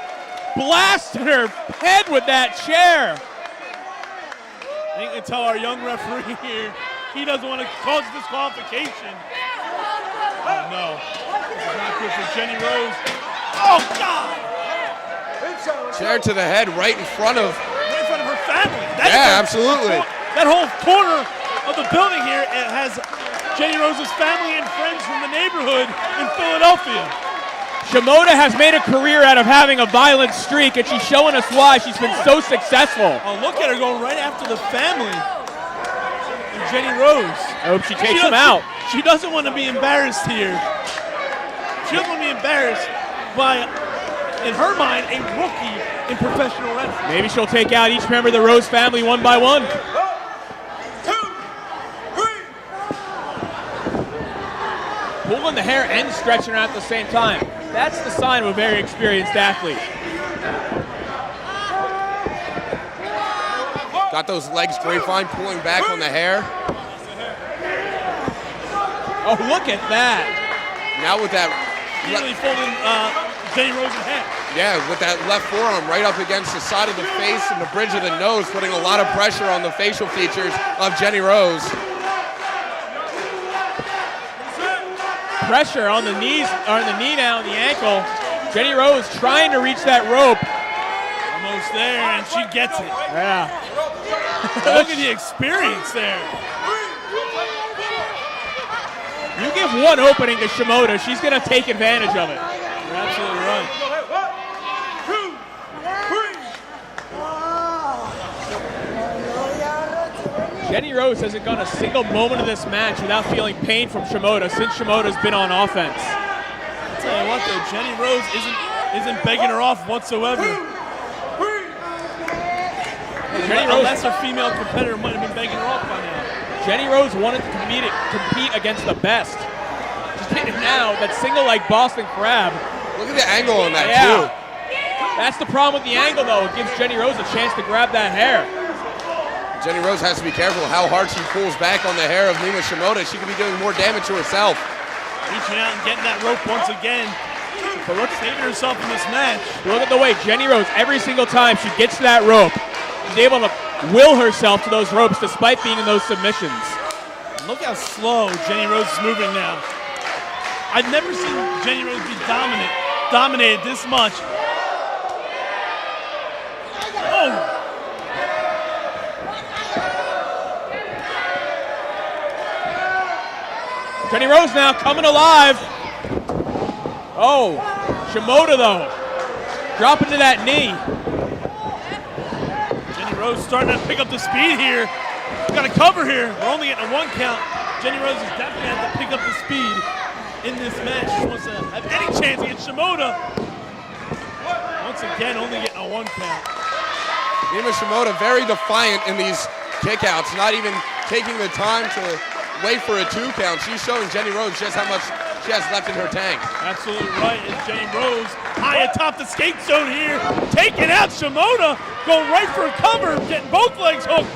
Blasted her head with that chair. I think we can tell our young referee here, he doesn't want to cause disqualification. Oh no. This is not good for Jenny Rose. Oh God! Chair to the head right in front of her family. Absolutely. That whole corner of the building here, it has Jenny Rose's family and friends from the neighborhood in Philadelphia. Shimoda has made a career out of having a violent streak, and she's showing us why she's been so successful. Oh, look at her going right after the family. And Jenny Rose. I hope she takes him out. She doesn't want to be embarrassed here. She doesn't want to be embarrassed by, in her mind, a rookie in professional wrestling. Maybe she'll take out each member of the Rose family one by one. Pulling the hair and stretching her at the same time. That's the sign of a very experienced athlete. Got those legs grapevine pulling back on the hair. Oh, look at that. Now with that... Really folding Jenny Rose in half. Yeah, with that left forearm right up against the side of the face and the bridge of the nose, putting a lot of pressure on the facial features of Jenny Rose. Pressure on the knees, or on the knee now, and the ankle. Jenny Rose trying to reach that rope. Almost there, and she gets it. Yeah. Look at the experience there. You give one opening to Shimoda, she's going to take advantage of it. You're absolutely right. Jenny Rose hasn't gone a single moment of this match without feeling pain from Shimoda since Shimoda's been on offense. I'll tell you what though, Jenny Rose isn't begging her off whatsoever. A lesser female competitor might have been begging her off by now. Jenny Rose wanted to compete against the best. She's getting now that single like Boston Crab. Look at the angle on that too. That's the problem with the angle though. It gives Jenny Rose a chance to grab that hair. Jenny Rose has to be careful how hard she pulls back on the hair of Mima Shimoda. She could be doing more damage to herself. Reaching out and getting that rope once again. But look, saving herself in this match. Look at the way Jenny Rose, every single time she gets to that rope, she's able to will herself to those ropes despite being in those submissions. Look how slow Jenny Rose is moving now. I've never seen Jenny Rose be dominated this much. Oh! Jenny Rose now coming alive. Oh, Shimoda though, dropping to that knee. Jenny Rose starting to pick up the speed here. Got to cover here. We're only getting a 1 count. Jenny Rose is definitely going to pick up the speed in this match. She wants to have any chance against Shimoda. Once again, only getting a 1 count. Mima Shimoda very defiant in these kickouts, not even taking the time to wait for a 2 count. She's showing Jenny Rose just how much she has left in her tank. Absolutely right. And Jenny Rose high atop the skate zone here, taking out Shimoda, going right for a cover, getting both legs hooked.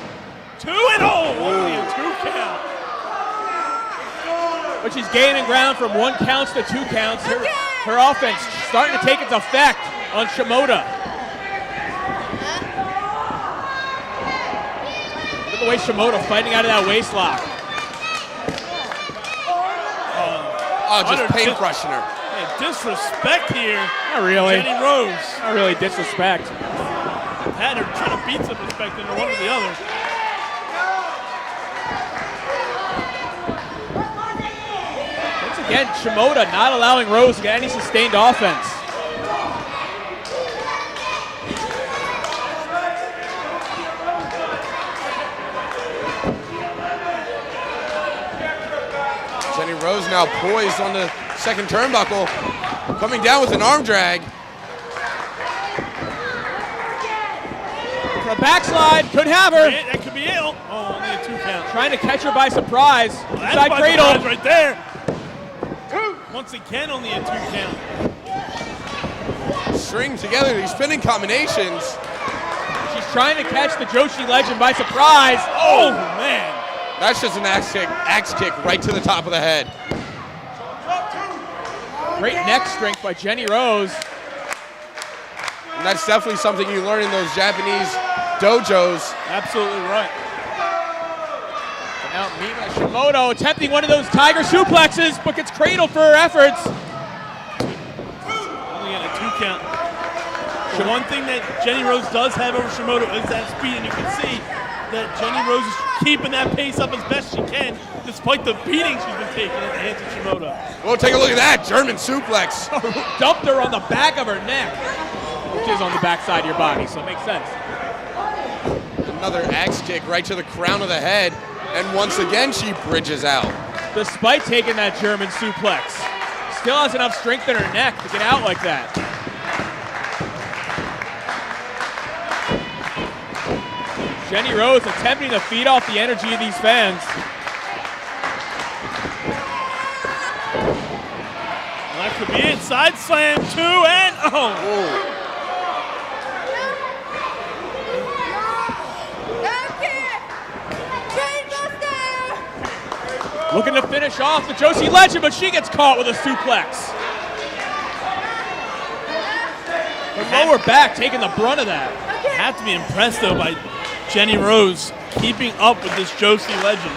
2 and only a 2 count. But she's gaining ground from 1 counts to 2 counts. Her offense starting to take its effect on Shimoda. Look at the way Shimoda fighting out of that waist lock. Oh, just pain crushing her. Hey, disrespect here. Not really. Jenny Rose. Not really disrespect. Had her trying to beat some respect into one or the other. Once again, Shimoda not allowing Rose to get any sustained offense. Jenny Rose now poised on the second turnbuckle, coming down with an arm drag. For a backslide, could have her. That could be it. Oh, only a 2 count. Trying to catch her by surprise. Well, Inside cradle. surprise right there. Once again, only a 2 count. String together these spinning combinations. She's trying to catch the Joshi legend by surprise. Oh, man. That's just an axe kick right to the top of the head. Great neck strength by Jenny Rose. And that's definitely something you learn in those Japanese dojos. Absolutely right. Now Mima Shimoda attempting one of those tiger suplexes, but gets cradled for her efforts. Only at a 2 count. The one thing that Jenny Rose does have over Shimoda is that speed, and you can see that Jenny Rose is keeping that pace up as best she can, despite the beating she's been taking at the hands of Shimoda. Well, take a look at that. German suplex. Dumped her on the back of her neck, which is on the backside of your body, so it makes sense. Another axe kick right to the crown of the head. And once again, she bridges out. Despite taking that German suplex, still has enough strength in her neck to get out like that. Jenny Rose attempting to feed off the energy of these fans. That could be it. Side slam, 2, and oh. Looking to finish off the Joshi Legend, but she gets caught with a suplex. Her lower back taking the brunt of that. Have to be impressed, though, by Jenny Rose keeping up with this Joshi Legend.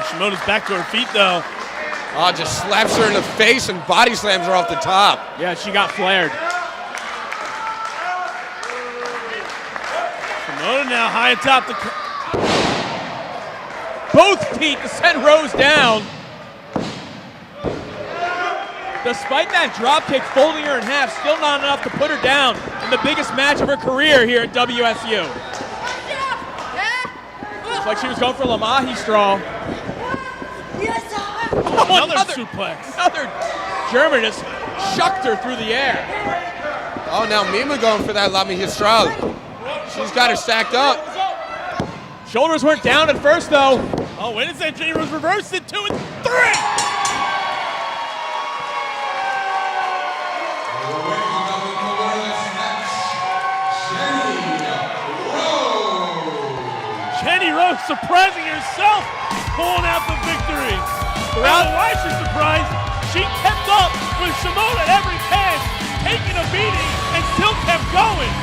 Shimoda's back to her feet, though. Oh, just slaps her in the face and body slams her off the top. Yeah, she got flared. Shimoda now high atop the... Both feet to send Rose down. Despite that dropkick folding her in half, still not enough to put her down in the biggest match of her career here at WSU. Looks like she was going for La Mahi straw. Another suplex. Another German just shucked her through the air. Oh, now Mima going for that La Magistral. She's got her stacked up. Shoulders weren't down at first, though. Oh, wait a second. Jenny Rose reversed it. 2 and 3. Jenny Rose surprising herself, pulling out the victory. I don't know why she's surprised. She kept up with Shimoda at every pass, taking a beating, and still kept going.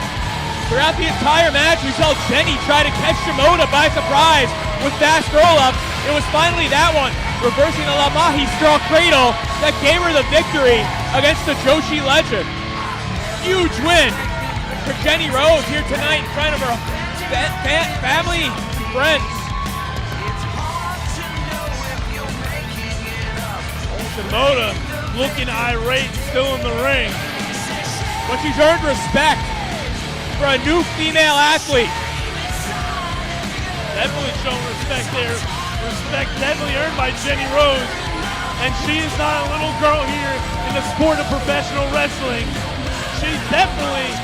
Throughout the entire match, we saw Jenny try to catch Shimoda by surprise with fast roll-ups. It was finally that one, reversing the La Mahi straw cradle, that gave her the victory against the Joshi Legend. Huge win for Jenny Rose here tonight in front of her family, friends. Shimoda looking irate, still in the ring. But she's earned respect for a new female athlete. Definitely showing respect there. Respect definitely earned by Jenny Rose. And she is not a little girl here in the sport of professional wrestling. She definitely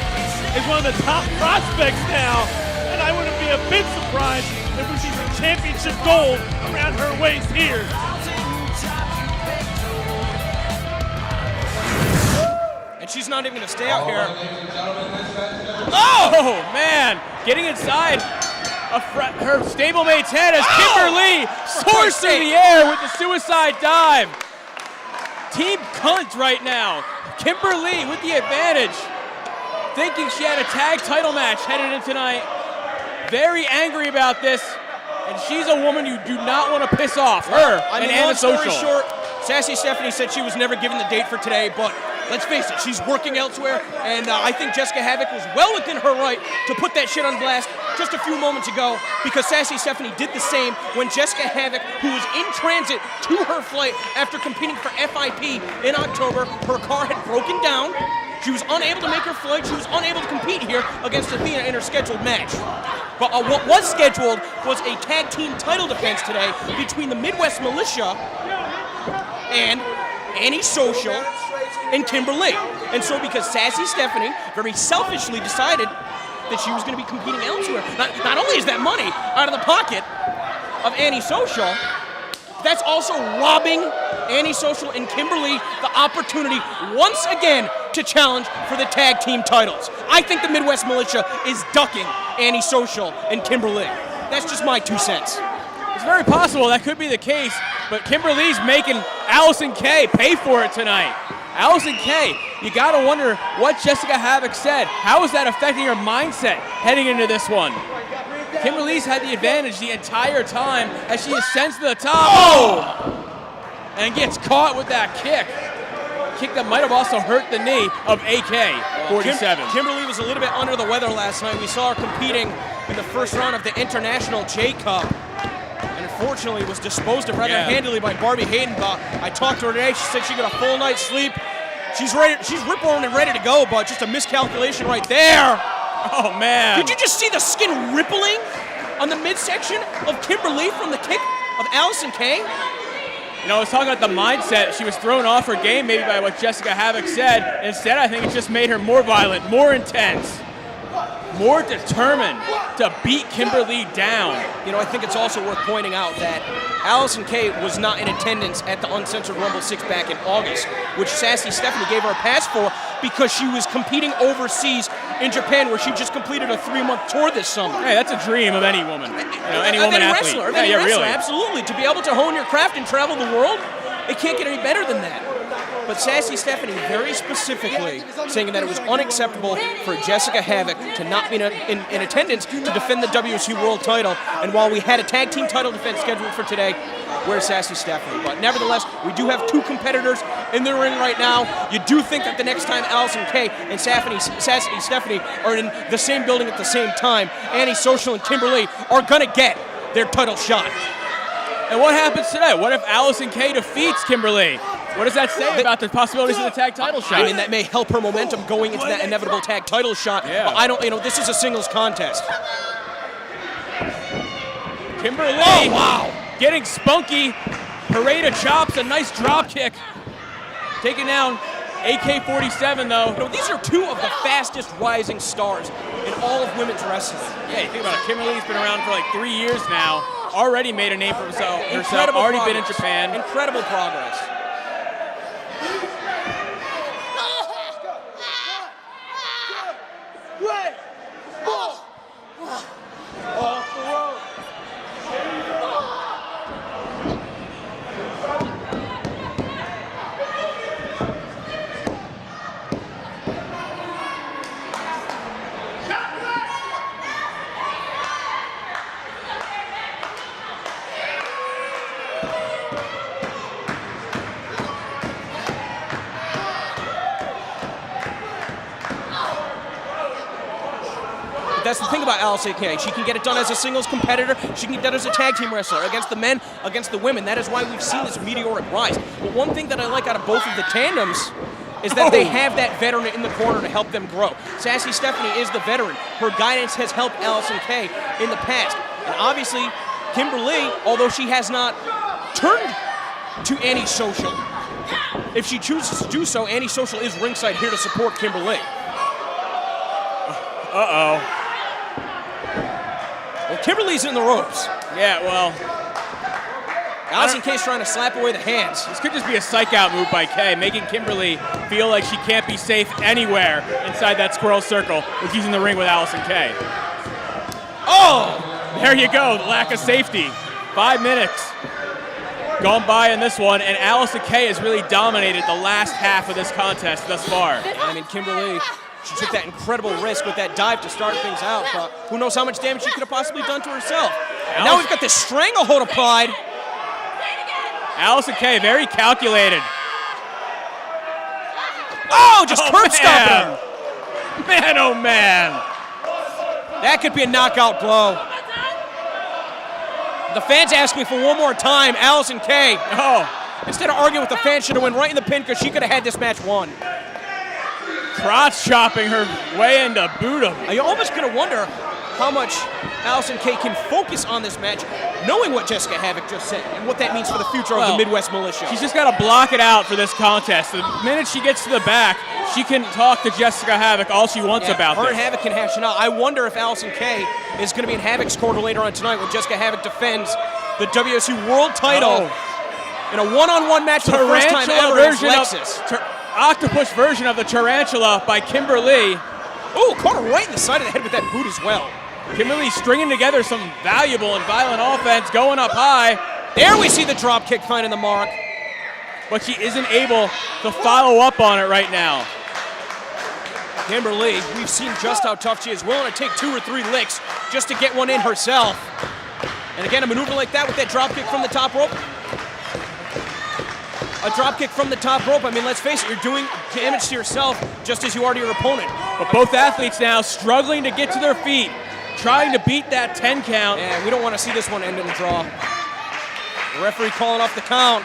is one of the top prospects now. And I wouldn't be a bit surprised if we see some championship gold around her waist here. She's not even going to stay out here. Oh, man. Getting inside her stablemate's head as Kimberly soars through the air with the suicide dive. Team cunt right now. Kimberly with the advantage. Thinking she had a tag title match headed in tonight. Very angry about this. And she's a woman you do not want to piss off. Her and Anna Social. Short, Sassy Stephanie said she was never given the date for today, but let's face it, she's working elsewhere, and I think Jessica Havoc was well within her right to put that shit on blast just a few moments ago, because Sassy Stephanie did the same when Jessica Havoc, who was in transit to her flight after competing for FIP in October, her car had broken down. She was unable to make her flight. She was unable to compete here against Athena in her scheduled match. But what was scheduled was a tag team title defense today between the Midwest Militia and Annie Social and Kimberly. And so because Sassy Stephanie very selfishly decided that she was going to be competing elsewhere, not only is that money out of the pocket of Annie Social, that's also robbing Annie Social and Kimberly the opportunity once again to challenge for the tag team titles. I think the Midwest Militia is ducking Annie Social and Kimberly. That's just my 2 cents. It's very possible that could be the case, but Kimberly's making Allysin Kay pay for it tonight. Allysin Kay, you gotta wonder what Jessica Havoc said. How is that affecting her mindset heading into this one? Kimberly's had the advantage the entire time as she ascends to the top. Oh! And gets caught with that kick. kick that might have also hurt the knee of AK-47. Kimberly was a little bit under the weather last night. We saw her competing in the first round of the International J Cup. And unfortunately was disposed of rather handily by Barbie Hayden. But I talked to her today. She said she got a full night's sleep. She's ready. She's rip-roaring and ready to go, but just a miscalculation right there. Oh, man. Did you just see the skin rippling on the midsection of Kimberly from the kick of Allysin Kay? You know, I was talking about the mindset. She was thrown off her game maybe by what Jessica Havoc said. Instead, I think it just made her more violent, more intense, more determined to beat Kimberly down. You know, I think it's also worth pointing out that Allysin Kay was not in attendance at the Uncensored Rumble 6 back in August, which Sassy Stephanie gave her a pass for because she was competing overseas in Japan, where she just completed a 3-month tour this summer. Hey, that's a dream of any woman. You know, any woman athlete. Wrestler, Really. Absolutely. To be able to hone your craft and travel the world, it can't get any better than that. But Sassy Stephanie very specifically saying that it was unacceptable for Jessica Havoc to not be in attendance to defend the WSU World title. And while we had a tag team title defense scheduled for today, where's Sassy Stephanie? But nevertheless, we do have 2 competitors in the ring right now. You do think that the next time Allysin Kay and Sassy Stephanie are in the same building at the same time, Annie Social and Kimberly are going to get their title shot. And what happens today? What if Allysin Kay defeats Kimberly? What does that say about the possibilities of the tag title shot? I mean, that may help her momentum going into that inevitable tag title shot. Yeah. But I don't, you know, this is a singles contest. Kimberly, oh, wow, getting spunky. Parade of chops, a nice drop kick. Taking down AK-47 though. You know, these are 2 of the fastest rising stars in all of women's wrestling. Yeah, you think about it. Kimberly's been around for like 3 years now. Already made a name for herself. Incredible already progress. Been in Japan. Incredible progress. That's the thing about Allysin Kay. She can get it done as a singles competitor. She can get it done as a tag team wrestler against the men, against the women. That is why we've seen this meteoric rise. But one thing that I like out of both of the tandems is that they have that veteran in the corner to help them grow. Sassy Stephanie is the veteran. Her guidance has helped Allysin Kay in the past. And obviously, Kimberly, although she has not turned to Annie Social, if she chooses to do so, Annie Social is ringside here to support Kimberly. Uh-oh. Well, Kimberly's in the ropes. Yeah, well, Allysin Kay's trying to slap away the hands. this could just be a psych-out move by Kay, making Kimberly feel like she can't be safe anywhere inside that squirrel circle if she's in the ring with Allysin Kay. Oh! There you go, the lack of safety. 5 minutes gone by in this one, and Allysin Kay has really dominated the last half of this contest thus far. I mean, Kimberly, she took that incredible risk with that dive to start things out, but who knows how much damage she could have possibly done to herself. And now we've got this stranglehold applied. Allysin Kay, very calculated. Oh, just curb stomping her. Man, oh man. That could be a knockout blow. The fans asking for one more time. Allysin Kay, instead of arguing with the fans, should have went right in the pin because she could have had this match won. Crotch chopping her way into Buddha. You almost gonna wonder how much Allysin Kay can focus on this match, knowing what Jessica Havoc just said and what that means for the future of the Midwest Militia. She's just got to block it out for this contest. The minute she gets to the back, she can talk to Jessica Havoc all she wants about her this. and Havoc can hash it out. I wonder if Allysin Kay is going to be in Havoc's corner later on tonight when Jessica Havoc defends the WSU World title in a one-on-one match for the first time ever against Lexus. Octopus version of the tarantula by Kimberly. Oh, caught her right in the side of the head with that boot as well. Kimberly stringing together some valuable and violent offense, going up high. There we see the drop kick finding the mark. But she isn't able to follow up on it right now. Kimberly, we've seen just how tough she is, willing to take 2 or 3 licks just to get one in herself. And again, a maneuver like that with that drop kick from the top rope. a drop kick from the top rope. I mean, let's face it, you're doing damage to yourself just as you are to your opponent. But both athletes now struggling to get to their feet, trying to beat that 10 count. And we don't want to see this one end in a draw. The referee calling off the count.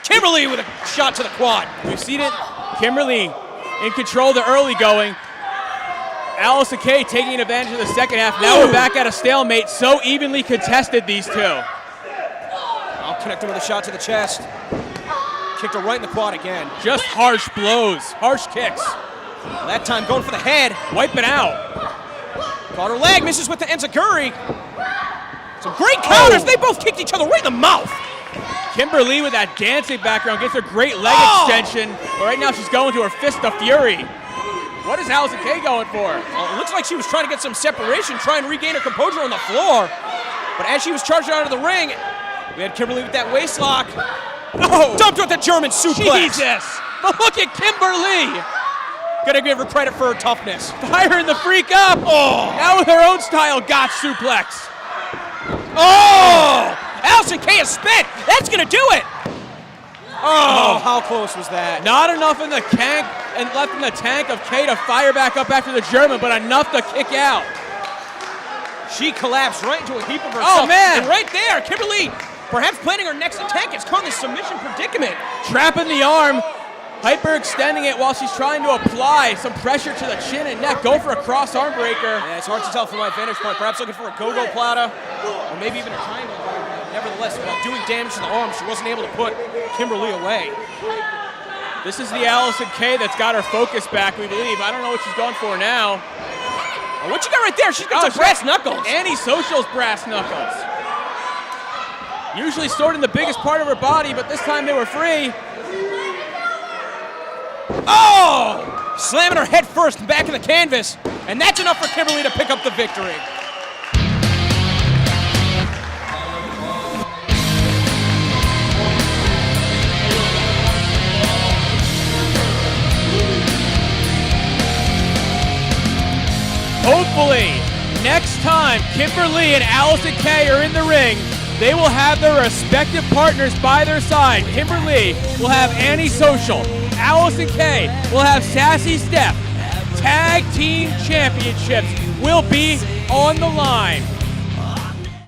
Kimberly with a shot to the quad. We've seen it. Kimberly in control of the early going. Allysin Kay taking advantage of the second half. Now we're back at a stalemate. So evenly contested, these two. I'll connect him with a shot to the chest. Kicked her right in the quad again. Just harsh blows, harsh kicks. That time going for the head. Wiping out. Caught her leg, misses with the enziguri. Some great counters. They both kicked each other right in the mouth. Kimberly with that dancing background gets a great leg extension. But right now she's going to her fist of fury. What is Allysin Kay going for? Well, it looks like she was trying to get some separation, trying to regain her composure on the floor. But as she was charging out of the ring, we had Kimberly with that waist lock. Dumped with the German suplex. Jesus! But look at Kimberly! Gotta give her credit for her toughness. Firing the freak up! Now with her own style gotch suplex. Allysin Kay is spent. That's gonna do it. How close was that? Not enough in the tank and left in the tank of Kay to fire back up after the German, but enough to kick out. She collapsed right into a heap of herself. Oh man! And right there, Kimberly, perhaps planning her next attack, is caught in this submission predicament. Trapping the arm, hyperextending it while she's trying to apply some pressure to the chin and neck. Go for a cross arm breaker. Yeah, it's hard to tell from my vantage point. Perhaps looking for a go-go plata, or maybe even a triangle. Nevertheless, while doing damage to the arm, she wasn't able to put Kimberly away. This is the Allysin Kay that's got her focus back, we believe. I don't know what she's going for now. Oh, what you got right there? She's got some brass knuckles. Anti-social's brass knuckles. Usually stored in the biggest part of her body, but this time they were free. Slamming her head first back in the canvas. And that's enough for Kimberly to pick up the victory. Hopefully, next time Kimberly and Allysin Kay are in the ring, they will have their respective partners by their side. Kimberly will have Antisocial. Allysin Kay will have Sassy Steph. Tag Team Championships will be on the line.